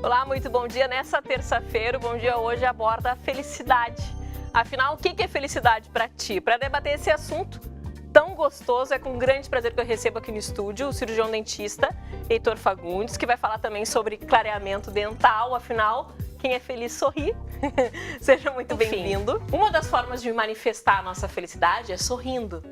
Olá, muito bom dia. Nessa terça-feira, o Bom Dia Hoje aborda a felicidade. Afinal, o que é felicidade para ti? Para debater esse assunto tão gostoso, é com grande prazer que eu recebo aqui no estúdio o cirurgião dentista Heitor Fagundes, que vai falar também sobre clareamento dental. Afinal, quem é feliz sorri. Seja muito bem-vindo. Uma das formas de manifestar a nossa felicidade é sorrindo.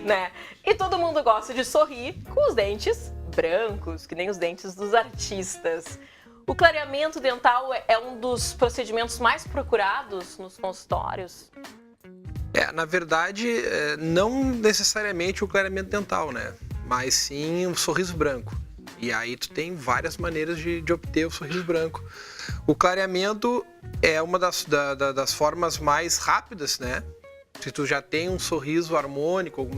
Né? E todo mundo gosta de sorrir com os dentes brancos, que nem os dentes dos artistas. O clareamento dental é um dos procedimentos mais procurados nos consultórios? Na verdade, não necessariamente o clareamento dental, né? Mas sim o sorriso branco. E aí tu tem várias maneiras de obter o sorriso branco. O clareamento é uma das formas mais rápidas, né? Se tu já tem um sorriso harmônico,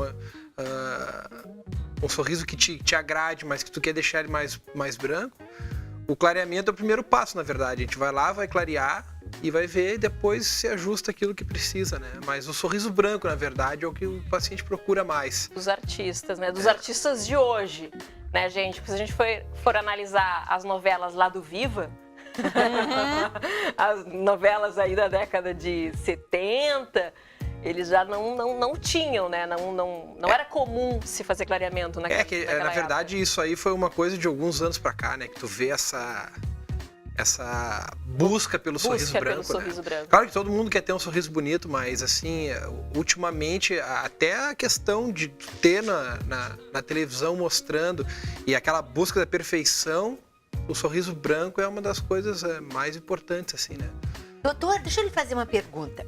um sorriso que te agrade, mas que tu quer deixar ele mais branco, o clareamento é o primeiro passo, na verdade. A gente vai lá, vai clarear e vai ver e depois se ajusta aquilo que precisa, né? Mas o sorriso branco, na verdade, é o que o paciente procura mais. Dos artistas, né? Dos artistas de hoje, né, gente? Porque se a gente for analisar as novelas lá do Viva, as novelas aí da década de 70, eles já não tinham, né? Não era comum se fazer clareamento naquela na verdade, época. isso aí foi uma coisa de alguns anos pra cá, né? Que tu vê essa busca pelo sorriso branco, sorriso né? branco. Claro que todo mundo quer ter um sorriso bonito, mas assim, ultimamente, até a questão de ter na televisão mostrando e aquela busca da perfeição, o sorriso branco é uma das coisas mais importantes, assim, né? Doutor, deixa eu lhe fazer uma pergunta.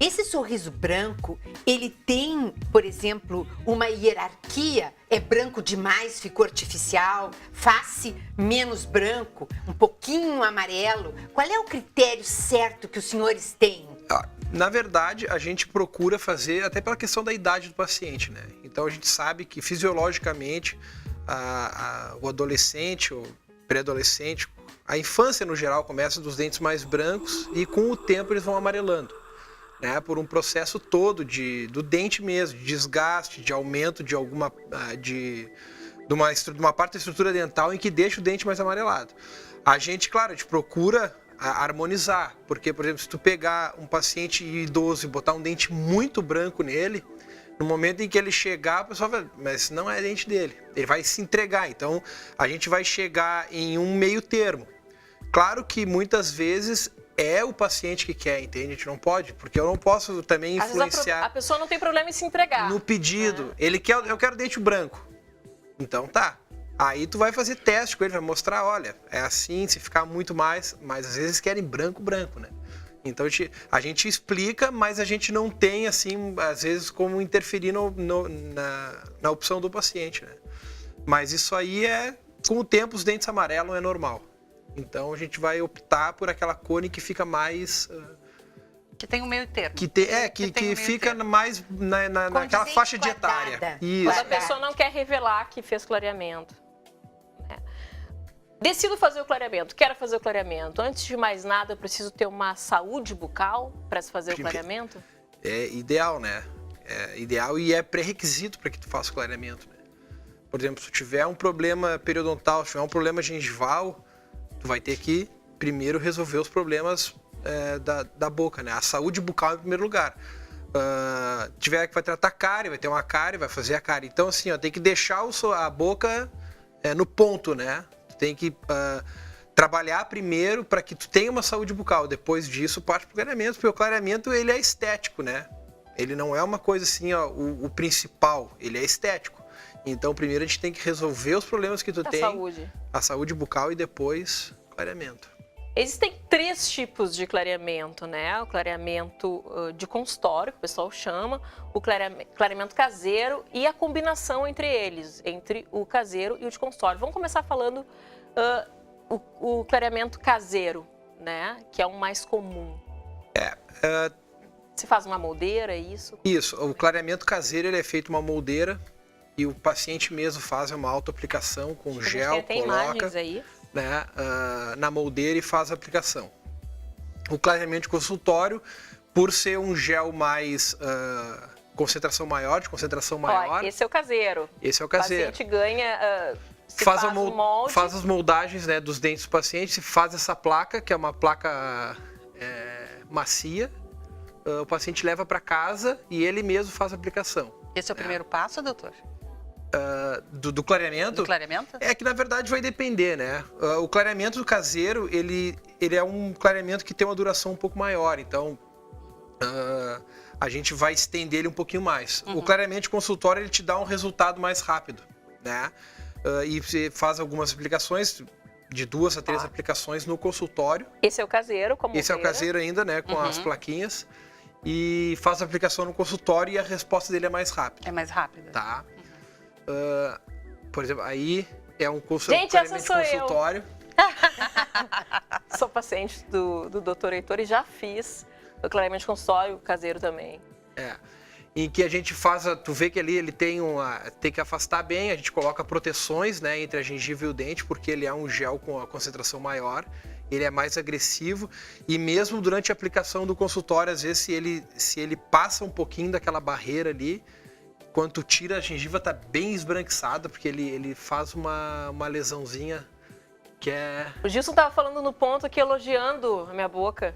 Esse sorriso branco, ele tem, por exemplo, uma hierarquia? É branco demais, ficou artificial? Face menos branco, um pouquinho amarelo? Qual é o critério certo que os senhores têm? Na verdade, a gente procura fazer, até pela questão da idade do paciente, né? Então a gente sabe que fisiologicamente o adolescente, o pré-adolescente, a infância no geral começa dos dentes mais brancos e com o tempo eles vão amarelando. Né, por um processo todo do dente mesmo, de desgaste, de aumento de uma parte da estrutura dental em que deixa o dente mais amarelado. A gente procura harmonizar, porque, por exemplo, se tu pegar um paciente idoso e botar um dente muito branco nele, no momento em que ele chegar, o pessoal vai, mas não é dente dele, ele vai se entregar. Então, a gente vai chegar em um meio termo. Claro que muitas vezes é o paciente que quer, entende? A gente não pode, porque eu não posso também influenciar. A pessoa não tem problema em se entregar. No pedido. Ele quer, eu quero dente branco. Então tá. Aí tu vai fazer teste com ele, vai mostrar, olha, é assim, se ficar muito mais, mas às vezes querem branco, né? Então a gente explica, mas a gente não tem, assim, às vezes, como interferir na opção do paciente, né? Mas isso aí com o tempo, os dentes amarelos é normal. Então a gente vai optar por aquela cone que fica mais... Que tem um meio termo. Que fica mais naquela faixa dietária. Isso. Quando a pessoa não quer revelar que fez clareamento. Decido fazer o clareamento, quero fazer o clareamento. Antes de mais nada, eu preciso ter uma saúde bucal para se fazer o clareamento? É ideal, né? É ideal e é pré-requisito para que tu faça o clareamento. Né? Por exemplo, se tu tiver um problema periodontal, se tiver um problema gengival, tu vai ter que primeiro resolver os problemas da boca, né? A saúde bucal em primeiro lugar. Tiver que vai tratar cárie, vai ter uma cárie, vai fazer a cárie. Então, assim, tem que deixar a boca no ponto, né? Tu tem que trabalhar primeiro para que tu tenha uma saúde bucal. Depois disso, parte pro clareamento, porque o clareamento, ele é estético, né? Ele não é uma coisa assim, o principal, ele é estético. Então, primeiro a gente tem que resolver os problemas que tu tem. A saúde bucal e depois clareamento. Existem 3 tipos de clareamento, né? O clareamento de consultório, que o pessoal chama, o clareamento caseiro e a combinação entre eles, entre o caseiro e o de consultório. Vamos começar falando o clareamento caseiro, né? Que é o mais comum. Se faz uma moldeira, é isso? Isso, o clareamento caseiro ele é feito uma moldeira e o paciente mesmo faz uma autoaplicação com gel, tem imagens aí. Né, na moldeira e faz a aplicação. O clareamento de consultório, por ser um gel mais concentração maior, de concentração maior. Esse é o caseiro. Esse é o caseiro. O paciente ganha Se faz o molde. faz as moldagens, né, dos dentes do paciente, se faz essa placa, que é uma placa macia, o paciente leva para casa e ele mesmo faz a aplicação. Esse é o primeiro passo, doutor? Do clareamento? Do clareamento? É que na verdade vai depender, né? O clareamento do caseiro, ele é um clareamento que tem uma duração um pouco maior, então a gente vai estender ele um pouquinho mais. O clareamento de consultório, ele te dá um resultado mais rápido, né? E você faz algumas aplicações, de 2 a 3 aplicações no consultório. Esse é o caseiro, como Esse é o caseiro ainda, né? Com as plaquinhas. E faz a aplicação no consultório e a resposta dele é mais rápida. É mais rápido. Tá? Por exemplo, aí é um Gente, essa clareamento de sou eu. consultório. Sou paciente do Dr. Heitor e já fiz o clareamento de consultório, o caseiro também. Em que a gente faz, tu vê que ali ele tem que afastar bem, a gente coloca proteções, né, entre a gengiva e o dente, porque ele é um gel com a concentração maior, ele é mais agressivo, e mesmo durante a aplicação do consultório, às vezes se ele passa um pouquinho daquela barreira ali, quando tu tira a gengiva tá bem esbranquiçada, porque ele faz uma lesãozinha que é... O Gilson tava falando no ponto aqui, elogiando a minha boca.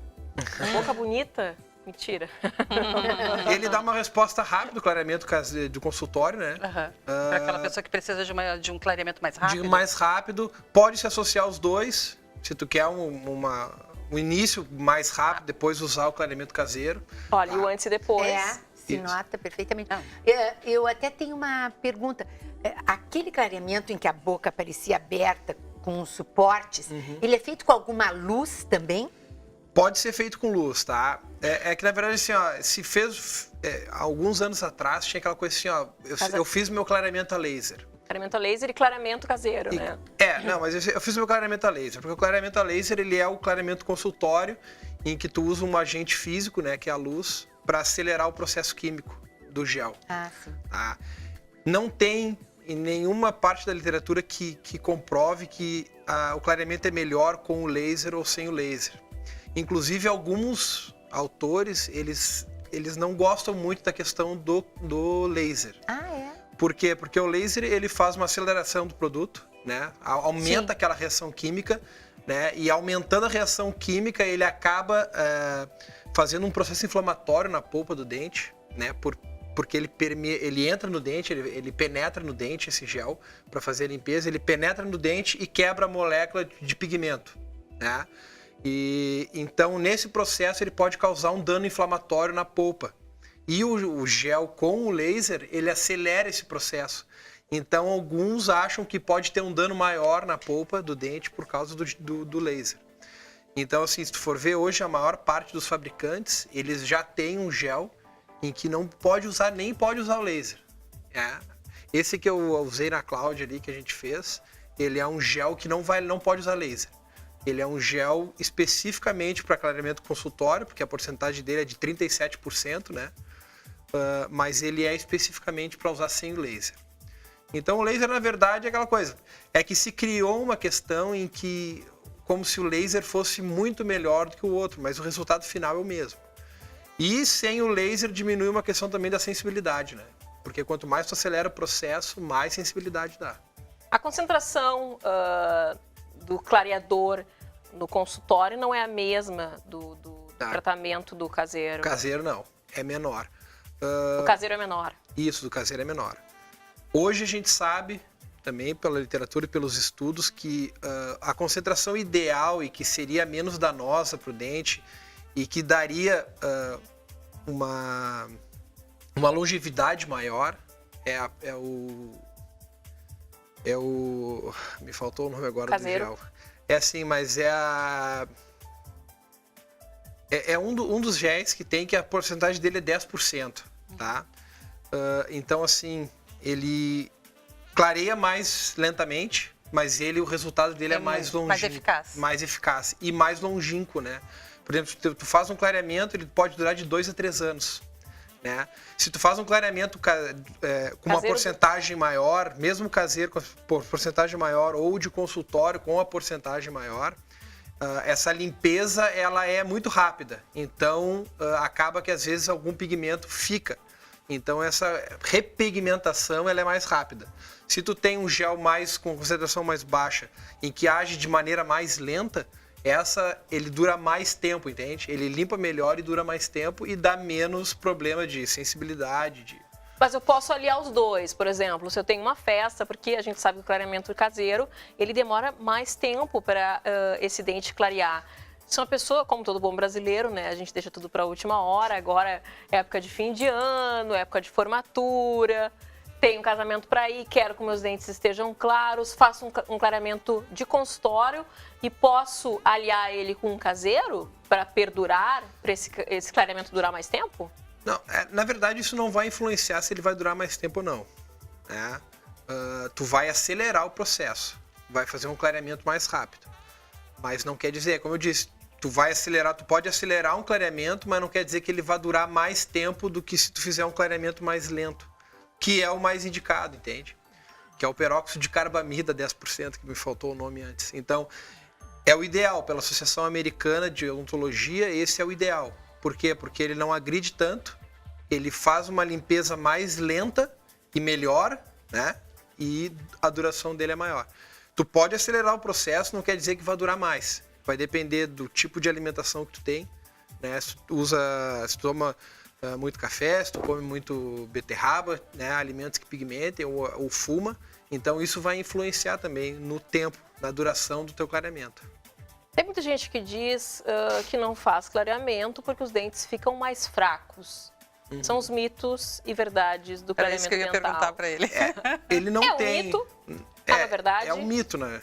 Boca bonita. Mentira. Ele dá uma resposta rápida do clareamento do consultório, né? Para aquela pessoa que precisa de um clareamento mais rápido. Mais rápido. Pode se associar os dois, se tu quer um início mais rápido, depois usar o clareamento caseiro. Olha, e o antes e depois. Se Isso. nota perfeitamente. Eu até tenho uma pergunta. Aquele clareamento em que a boca parecia aberta com suportes, ele é feito com alguma luz também? Pode ser feito com luz, tá? É que, na verdade, assim, ó, se fez... alguns anos atrás, tinha aquela coisa assim, ó... Eu fiz meu clareamento a laser. Clareamento a laser e clareamento caseiro, né? Não, mas eu fiz meu clareamento a laser. Porque o clareamento a laser, ele é o clareamento consultório, em que tu usa um agente físico, né, que é a luz, para acelerar o processo químico do gel. Sim. Tá? Não tem em nenhuma parte da literatura que comprove que o clareamento é melhor com o laser ou sem o laser. Inclusive, alguns autores, eles não gostam muito da questão do laser. Por quê? Porque o laser, ele faz uma aceleração do produto, né? Aumenta aquela reação química, né? E aumentando a reação química, ele acaba fazendo um processo inflamatório na polpa do dente, né? Porque ele entra no dente, ele penetra no dente, esse gel, para fazer a limpeza, ele penetra no dente e quebra a molécula de pigmento, né? E então, nesse processo, ele pode causar um dano inflamatório na polpa. E o gel com o laser, ele acelera esse processo. Então, alguns acham que pode ter um dano maior na polpa do dente por causa do laser. Então, assim, se tu for ver hoje, a maior parte dos fabricantes, eles já têm um gel em que não pode usar, nem pode usar o laser. Esse que eu usei na Cláudia ali, que a gente fez, ele é um gel que não pode usar laser. Ele é um gel especificamente para clareamento consultório, porque a porcentagem dele é de 37%, né? Mas ele é especificamente para usar sem o laser. Então o laser, na verdade, é aquela coisa. É que se criou uma questão em que, como se o laser fosse muito melhor do que o outro, mas o resultado final é o mesmo. E sem o laser diminui uma questão também da sensibilidade, né? Porque quanto mais tu acelera o processo, mais sensibilidade dá. A concentração do clareador no consultório não é a mesma do tratamento do caseiro? O caseiro não, é menor. O caseiro é menor? Isso, do caseiro é menor. Hoje a gente sabe, também pela literatura e pelos estudos, que a concentração ideal e que seria menos danosa para o dente e que daria uma longevidade maior me faltou o nome agora caseiro. do gel. É assim, mas é um dos géis que tem, que a porcentagem dele é 10%, tá? Então, assim, ele clareia mais lentamente, mas o resultado dele é mais longínquo. Mais eficaz. Mais eficaz e mais longínquo, né? Por exemplo, tu faz um clareamento, ele pode durar de 2 a 3 anos. Né? Se tu faz um clareamento com uma porcentagem maior, mesmo caseiro com porcentagem maior ou de consultório com a porcentagem maior, essa limpeza ela é muito rápida. Então acaba que às vezes algum pigmento fica. Então essa repigmentação ela é mais rápida. Se tu tem um gel mais com concentração mais baixa, em que age de maneira mais lenta, ele dura mais tempo, entende? Ele limpa melhor e dura mais tempo e dá menos problema de sensibilidade. Mas eu posso aliar os dois, por exemplo, se eu tenho uma festa, porque a gente sabe que o clareamento caseiro, ele demora mais tempo para esse dente clarear. Se uma pessoa, como todo bom brasileiro, né, a gente deixa tudo para a última hora, agora é época de fim de ano, época de formatura, tenho um casamento para ir, quero que meus dentes estejam claros, faço um clareamento de consultório e posso aliar ele com um caseiro para perdurar, para esse clareamento durar mais tempo? Não, na verdade isso não vai influenciar se ele vai durar mais tempo ou não. Né? Tu vai acelerar o processo, vai fazer um clareamento mais rápido. Mas não quer dizer, como eu disse, tu pode acelerar um clareamento, mas não quer dizer que ele vai durar mais tempo do que se tu fizer um clareamento mais lento, que é o mais indicado, entende? Que é o peróxido de carbamida 10%, que me faltou o nome antes. Então, é o ideal, pela Associação Americana de Odontologia, esse é o ideal. Por quê? Porque ele não agride tanto, ele faz uma limpeza mais lenta e melhor, né? E a duração dele é maior. Tu pode acelerar o processo, não quer dizer que vai durar mais. Vai depender do tipo de alimentação que tu tem, né? Se tu toma muito café, se tu come muito beterraba, né? Alimentos que pigmentem ou fuma, então isso vai influenciar também no tempo, na duração do teu clareamento. Tem muita gente que diz que não faz clareamento porque os dentes ficam mais fracos. São os mitos e verdades do Era clareamento isso que eu ia dental. perguntar para ele. Ele não tem... um mito? Na verdade? É um mito, né?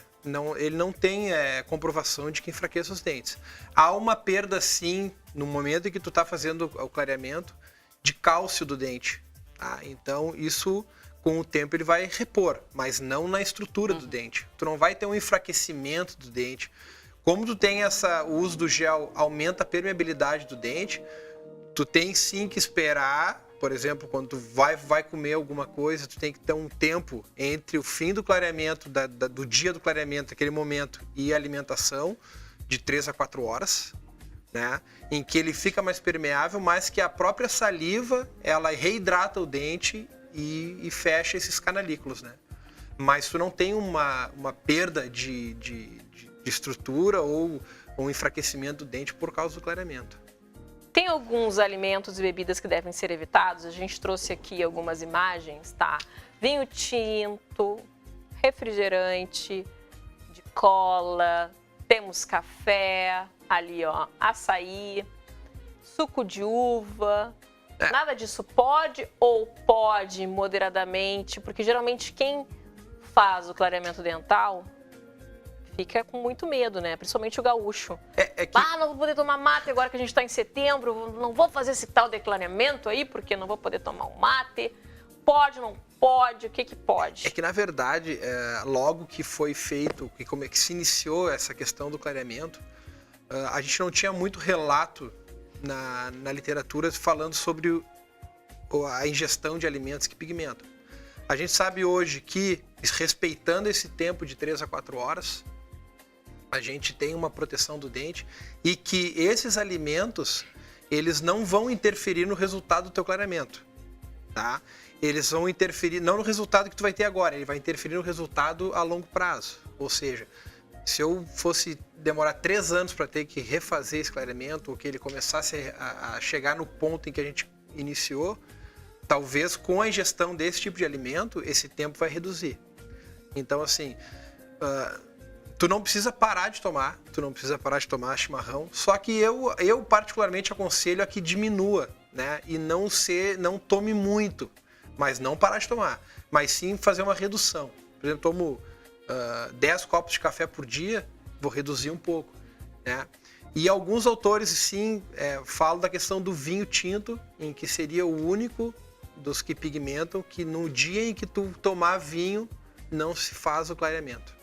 Ele não tem comprovação de que enfraqueça os dentes. Há uma perda, sim, no momento em que tu está fazendo o clareamento, de cálcio do dente. Tá? Então, isso, com o tempo, ele vai repor, mas não na estrutura do dente. Tu não vai ter um enfraquecimento do dente. Como tu tem o uso do gel, aumenta a permeabilidade do dente, tu tem sim que esperar. Por exemplo, quando tu vai comer alguma coisa, tu tem que ter um tempo entre o fim do clareamento, do dia do clareamento, aquele momento, e a alimentação, de 3 a 4 horas, né? Em que ele fica mais permeável, mas que a própria saliva, ela reidrata o dente e fecha esses canalículos, né? Mas tu não tem uma perda de estrutura ou um enfraquecimento do dente por causa do clareamento. Tem alguns alimentos e bebidas que devem ser evitados? A gente trouxe aqui algumas imagens, tá? Vinho tinto, refrigerante, de cola, temos café, ali ó, açaí, suco de uva. Nada disso pode ou pode moderadamente? Porque geralmente quem faz o clareamento dental fica com muito medo, né? Principalmente o gaúcho. Não vou poder tomar mate agora que a gente está em setembro, não vou fazer esse tal de clareamento aí, porque não vou poder tomar um mate. Pode, não pode? O que pode? É que, na verdade, logo que foi feito, que se iniciou essa questão do clareamento, a gente não tinha muito relato na literatura falando sobre a ingestão de alimentos que pigmentam. A gente sabe hoje que, respeitando esse tempo de 3 a 4 horas, a gente tem uma proteção do dente e que esses alimentos, eles não vão interferir no resultado do teu clareamento, tá? Eles vão interferir, não no resultado que tu vai ter agora, ele vai interferir no resultado a longo prazo. Ou seja, se eu fosse demorar 3 anos para ter que refazer esse clareamento, ou que ele começasse a chegar no ponto em que a gente iniciou, talvez com a ingestão desse tipo de alimento, esse tempo vai reduzir. Então, assim, tu não precisa parar de tomar chimarrão, só que eu particularmente aconselho a que diminua, né? E não tome muito, mas não parar de tomar, mas sim fazer uma redução. Por exemplo, tomo 10 copos de café por dia, vou reduzir um pouco, né? E alguns autores, sim, falam da questão do vinho tinto, em que seria o único dos que pigmentam, que no dia em que tu tomar vinho, não se faz o clareamento.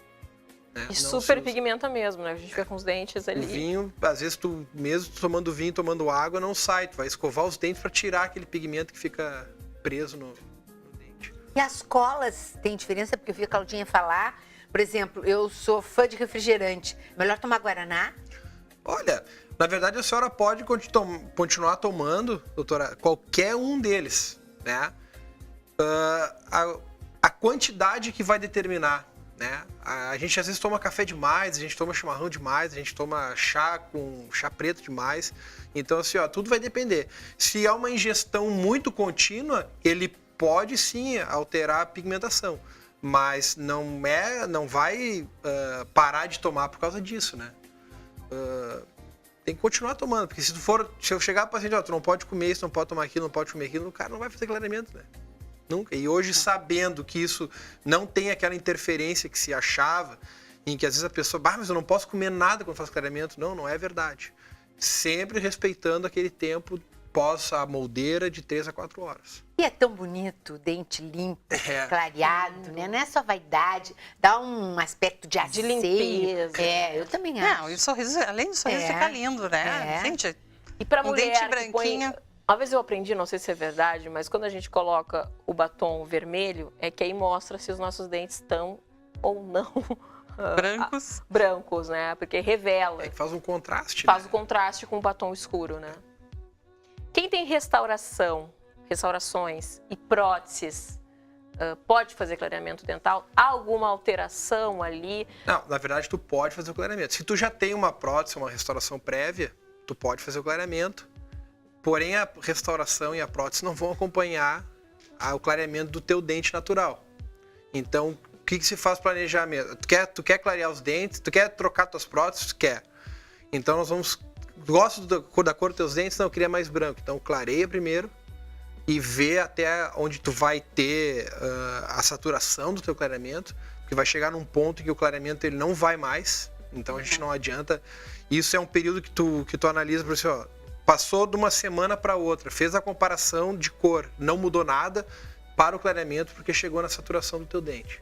Né? E super pigmenta mesmo, né? A gente fica com os dentes ali. O vinho, às vezes, tu mesmo tomando vinho, tomando água, não sai. Tu vai escovar os dentes para tirar aquele pigmento que fica preso no dente. E as colas têm diferença? Porque eu vi a Claudinha falar, por exemplo, eu sou fã de refrigerante. Melhor tomar Guaraná? Olha, na verdade a senhora pode continuar tomando, doutora, qualquer um deles. né? A quantidade que vai determinar, né? A gente às vezes toma café demais, a gente toma chimarrão demais, a gente toma chá preto demais. Então, assim, ó, tudo vai depender. Se é uma ingestão muito contínua, ele pode sim alterar a pigmentação, mas não vai parar de tomar por causa disso, né? Tem que continuar tomando, porque se eu chegar para o paciente, tu não pode comer isso, não pode tomar aquilo, não pode comer aquilo, o cara não vai fazer clareamento, né? Nunca. E hoje, sabendo que isso não tem aquela interferência que se achava, em que às vezes a pessoa, mas eu não posso comer nada quando faço clareamento. Não é verdade. Sempre respeitando aquele tempo pós a moldeira de 3 a 4 horas. E é tão bonito, dente limpo, clareado, né? Não é só vaidade, dá um aspecto de asseio. limpeza. Eu também acho. Não, e o sorriso, além do sorriso, fica lindo, né? Gente, E pra um mulher dente que branquinho. Uma vez eu aprendi, não sei se é verdade, mas quando a gente coloca o batom vermelho, é que aí mostra se os nossos dentes estão ou não brancos, né? Porque revela. Que faz um contraste. Faz o contraste com o batom escuro, né? Quem tem restaurações e próteses, pode fazer clareamento dental? Há alguma alteração ali? Não, na verdade, tu pode fazer o clareamento. Se tu já tem uma prótese, uma restauração prévia, tu pode fazer o clareamento. Porém, a restauração e a prótese não vão acompanhar o clareamento do teu dente natural. Então, o que se faz planejamento? Tu quer clarear os dentes? Tu quer trocar tuas próteses? Tu quer. Então, nós vamos... Gosto da cor dos teus dentes? Não, eu queria mais branco. Então, clareia primeiro e vê até onde tu vai ter a saturação do teu clareamento, porque vai chegar num ponto em que o clareamento ele não vai mais. Então, a gente não adianta. Isso é um período que tu analisa para você, ó, passou de uma semana para outra, fez a comparação de cor, não mudou nada, para o clareamento porque chegou na saturação do teu dente.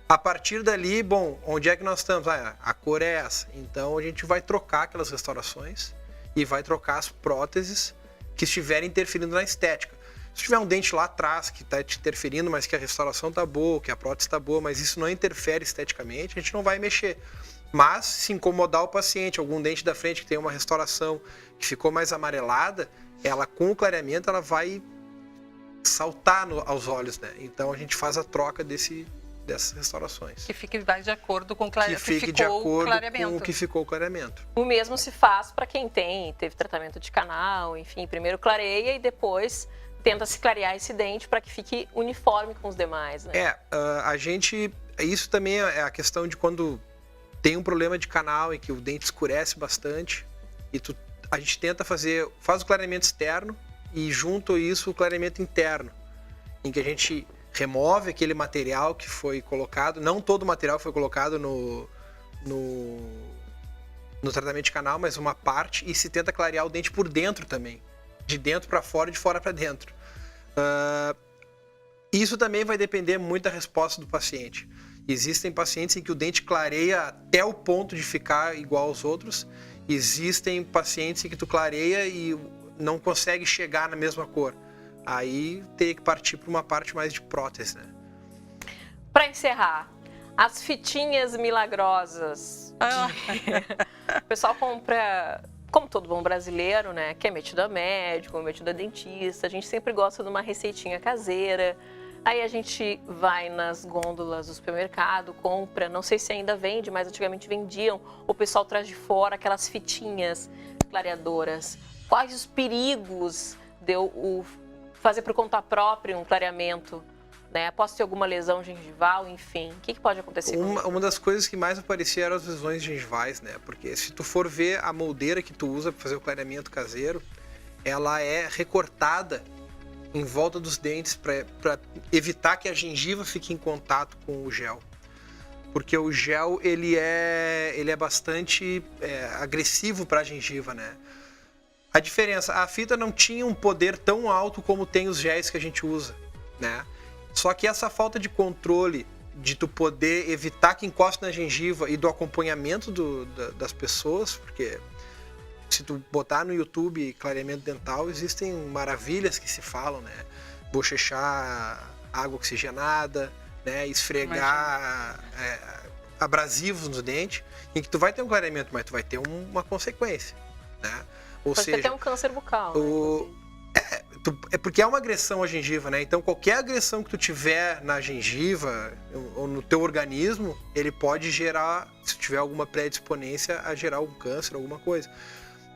A partir dali, bom, onde é que nós estamos? A cor é essa. Então a gente vai trocar aquelas restaurações e vai trocar as próteses que estiverem interferindo na estética. Se tiver um dente lá atrás que está te interferindo, mas que a restauração está boa, que a prótese está boa, mas isso não interfere esteticamente, a gente não vai mexer. Mas se incomodar o paciente, algum dente da frente que tem uma restauração que ficou mais amarelada, ela com o clareamento ela vai saltar aos olhos, né? Então a gente faz a troca dessas restaurações. Que fique mais de acordo com o clareamento. Que fique de acordo com o que ficou o clareamento. O mesmo se faz para quem teve tratamento de canal, enfim, primeiro clareia e depois tenta se clarear esse dente para que fique uniforme com os demais, né? Isso também é a questão de quando tem um problema de canal e que o dente escurece bastante e a gente tenta faz o clareamento externo e junto a isso o clareamento interno, em que a gente remove aquele material que foi colocado, não todo o material foi colocado no tratamento de canal, mas uma parte, e se tenta clarear o dente por dentro também, de dentro para fora e de fora para dentro. Isso também vai depender muito da resposta do paciente. Existem pacientes em que o dente clareia até o ponto de ficar igual aos outros. Existem pacientes em que tu clareia e não consegue chegar na mesma cor. Aí teria que partir para uma parte mais de prótese, né? Para encerrar, as fitinhas milagrosas. O pessoal compra, como todo bom brasileiro, né? Que é metido a médico, metido a dentista. A gente sempre gosta de uma receitinha caseira. Aí a gente vai nas gôndolas do supermercado, compra, não sei se ainda vende, mas antigamente vendiam. O pessoal traz de fora aquelas fitinhas clareadoras. Quais os perigos de eu fazer por conta própria um clareamento? Né? Posso ter alguma lesão gengival, enfim. O que pode acontecer? Uma das coisas que mais apareciam eram as lesões gengivais, né? Porque se tu for ver a moldeira que tu usa para fazer o clareamento caseiro, ela é recortada em volta dos dentes para evitar que a gengiva fique em contato com o gel. Porque o gel ele é bastante agressivo para a gengiva, né? A diferença, a fita não tinha um poder tão alto como tem os géis que a gente usa, né? Só que essa falta de controle de tu poder evitar que encoste na gengiva e do acompanhamento das pessoas, porque se tu botar no YouTube clareamento dental, existem maravilhas que se falam, né? Bochechar água oxigenada, né? Esfregar abrasivos no dente, em que tu vai ter um clareamento, mas tu vai ter uma consequência, né? Ou Pode seja, ter até um câncer bucal. É porque é uma agressão à gengiva, né? Então qualquer agressão que tu tiver na gengiva ou no teu organismo, ele pode gerar, se tiver alguma predisponência, a gerar algum câncer, alguma coisa.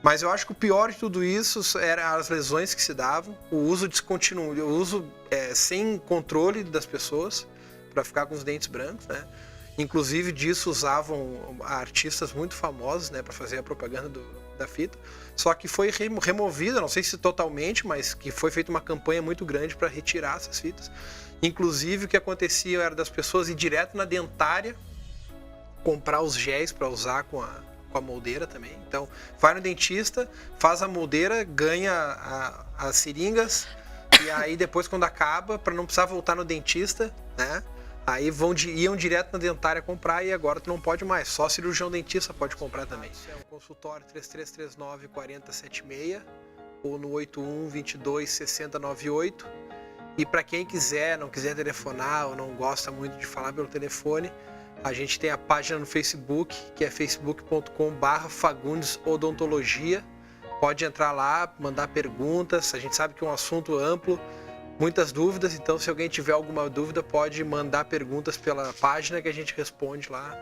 Mas eu acho que o pior de tudo isso eram as lesões que se davam, o uso descontínuo, o uso sem controle das pessoas para ficar com os dentes brancos, né? Inclusive disso usavam artistas muito famosos, né, para fazer a propaganda da fita. Só que foi removida, não sei se totalmente, mas que foi feita uma campanha muito grande para retirar essas fitas. Inclusive o que acontecia era das pessoas ir direto na dentária comprar os géis para usar com a moldeira também. Então, vai no dentista, faz a moldeira, ganha as seringas e aí depois quando acaba, para não precisar voltar no dentista, né? Aí iam direto na dentária comprar e agora tu não pode mais. Só cirurgião dentista pode comprar também. É um consultório 3339-4076 ou no 81-22-6098. E para quem não quiser telefonar ou não gosta muito de falar pelo telefone, a gente tem a página no Facebook, que é facebook.com/Fagundes Odontologia. Pode entrar lá, mandar perguntas. A gente sabe que é um assunto amplo, muitas dúvidas, então se alguém tiver alguma dúvida pode mandar perguntas pela página que a gente responde lá,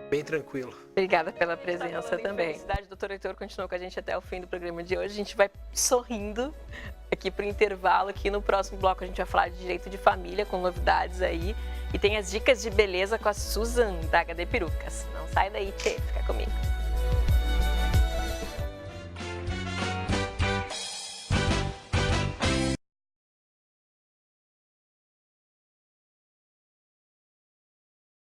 bem tranquilo. Obrigada pela presença também. Felicidade, doutor Heitor continua com a gente até o fim do programa de hoje. A gente vai sorrindo aqui pro intervalo, aqui no próximo bloco a gente vai falar de direito de família com novidades aí e tem as dicas de beleza com a Susan da HD Perucas. Não sai daí, tchê, fica comigo.